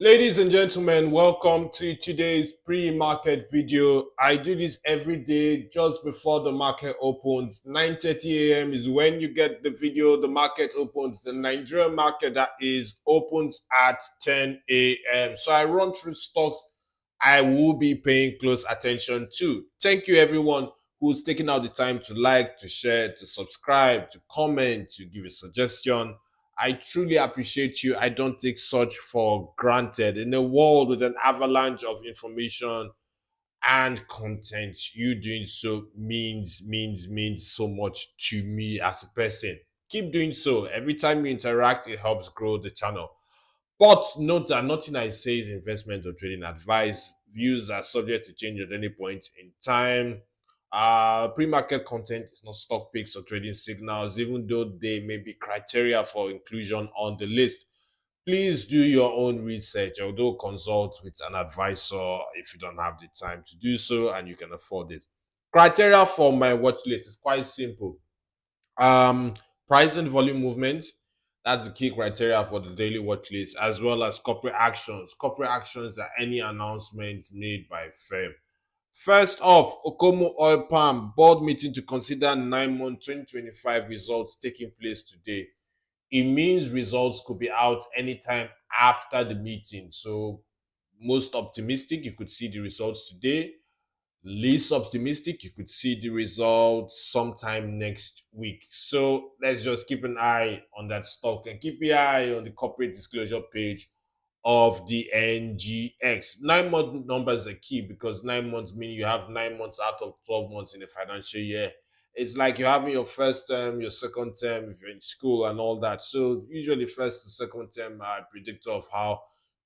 Ladies and gentlemen, welcome to today's pre-market video. I do this every day just before the market opens. 9:30 a.m. is when you get the video. The market opens. The Nigerian market that is opens at 10 a.m. So I run through stocks I will be paying close attention to. Thank you everyone who's taking out the time to like, to share, to subscribe, to comment, to give a suggestion. I truly appreciate you. I don't take such for granted. In a world with an avalanche of information and content, you doing so means so much to me as a person. Keep doing so. Every time you interact, it helps grow the channel. But note that nothing I say is investment or trading advice. Views are subject to change at any point in time. Pre-market content is not stock picks or trading signals, even though they may be criteria for inclusion on the list. Please do your own research, although consult with an advisor if you don't have the time to do so and you can afford it. Criteria for my watch list is quite simple. Um, Price and volume movement. That's the key criteria for the daily watch list, as well as corporate actions. Corporate actions are any announcement made by firm. First off, Okomo Oil Palm board meeting to consider 9-month 2025 results taking place today. It means results could be out anytime after the meeting. So, most optimistic, you could see the results today. Least optimistic, you could see the results sometime next week. So let's just keep an eye on that stock and keep your eye on the corporate disclosure page of the NGX. 9 month numbers are key because 9 months mean you have 9 months out of 12 months in a financial year. It's like you're having your first term, your second term if you're in school and all that. So usually first and second term are a predictor of how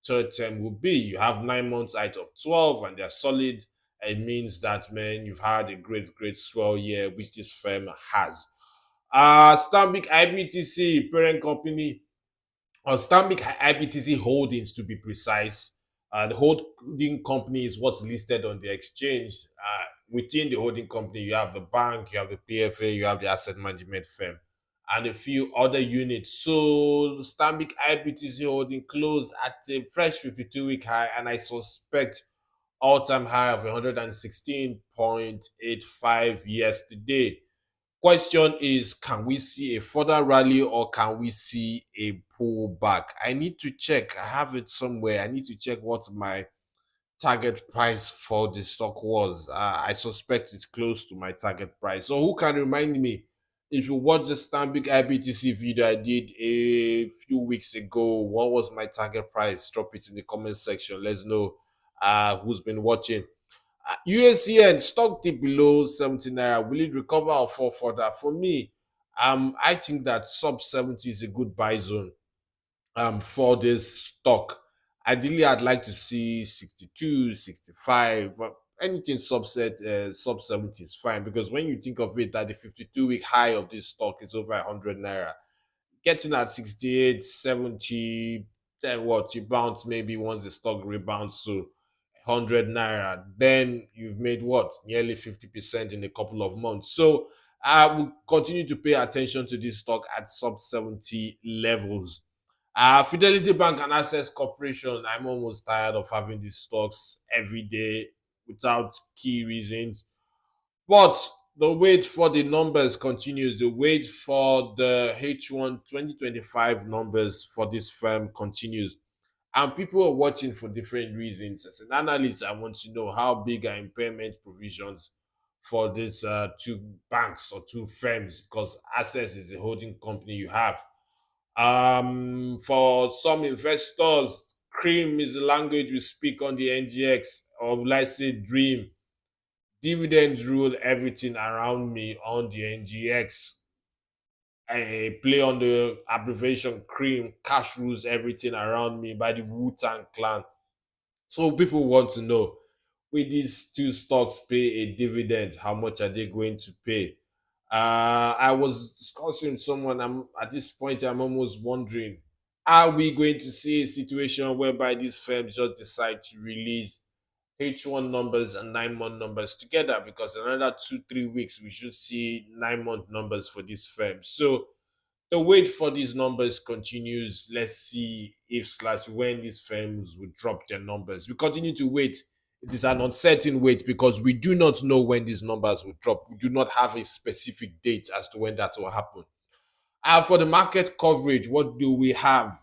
third term will be. You have 9 months out of 12 and they're solid. It means that, man, you've had a great swell year, which this firm has. Stanbic IBTC parent company, or Stanbic IBTC Holdings to be precise. The holding company is what's listed on the exchange. Within the holding company, you have the bank, you have the PFA, you have the asset management firm, and a few other units. So Stanbic IBTC Holding closed at a fresh 52-week high, and I suspect all-time high of 116.85 yesterday. Question is, can we see a further rally or can we see a pullback? I need to check. I have it somewhere. I need to check what my target price for the stock was. I suspect it's close to my target price. So who can remind me? If you watch the Stanbic IBTC video I did a few weeks ago, what was my target price? Drop it in the comment section. Let's know who's been watching. USCN stock dip below 70 naira. Will it recover or fall further? For me, I think that sub 70 is a good buy zone for this stock. Ideally, I'd like to see 62, 65, but anything sub 70 is fine because when you think of it, that the 52-week high of this stock is over 100 naira. Getting at 68, 70, then what? You bounce maybe once the stock rebounds to 100 naira, then you've made what? Nearly 50% in a couple of months. So I will continue to pay attention to this stock at sub 70 levels. Fidelity Bank and Access Corporation, I'm almost tired of having these stocks every day without key reasons. But the wait for the numbers continues. The wait for the H1 2025 numbers for this firm continues. And people are watching for different reasons. As an analyst, I want to know how big are impairment provisions for these two banks or two firms because Access is a holding company you have. For some investors, cream is the language we speak on the NGX, or will I say dream. Dividends rule everything around me on the NGX. I play on the abbreviation cream. Cash rules everything around me by the Wu Tang Clan. So people want to know, will these two stocks pay a dividend? How much are they going to pay? I was discussing with someone. I'm at this point. I'm almost wondering: are we going to see a situation whereby these firms just decide to release H1 numbers and 9 month numbers together? Because in another 2-3 weeks we should see 9 month numbers for these firms. So The wait for these numbers continues. Let's see if slash when these firms will drop their numbers. We continue to wait. It is an uncertain wait because we do not know when these numbers will drop. We do not have a specific date as to when that will happen. For the market coverage, what do we have?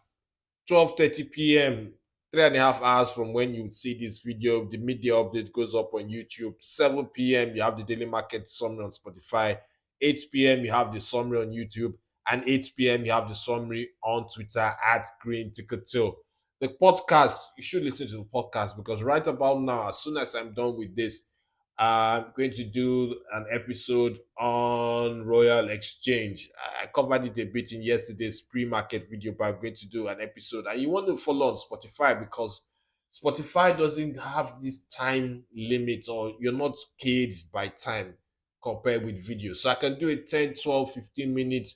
12:30 p.m., 3.5 hours from when you see this video, the media update goes up on YouTube. 7 p.m., you have the daily market summary on Spotify. 8 p.m., you have the summary on YouTube. And 8 p.m., you have the summary on Twitter at Green Ticket Till. The podcast, you should listen to the podcast because right about now, as soon as I'm done with this, I'm going to do an episode on Royal Exchange. I covered it a bit in yesterday's pre-market video, but I'm going to do an episode. And you want to follow on Spotify because Spotify doesn't have this time limit or you're not caged by time compared with video. So I can do a 10, 12, 15 minute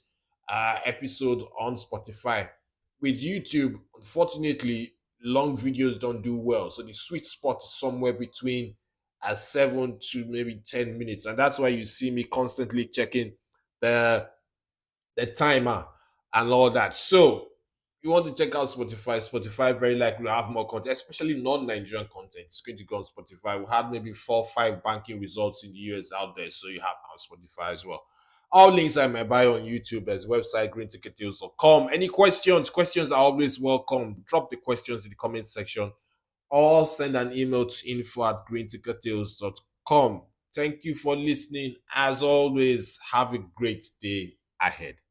episode on Spotify. With YouTube, unfortunately, long videos don't do well. So the sweet spot is somewhere between 7 to maybe 10 minutes. And that's why you see me constantly checking the timer and all that. So you want to check out Spotify. Spotify very likely will have more content, especially non-Nigerian content. It's going to go on Spotify. We have maybe 4 or 5 banking results in the US out there. So you have on Spotify as well. All links are in my bio on YouTube as website greenticketdeals.com. Any questions? Questions are always welcome. Drop the questions in the comment section or send an email to info@greenticketdeals.com. Thank you for listening. As always, have a great day ahead.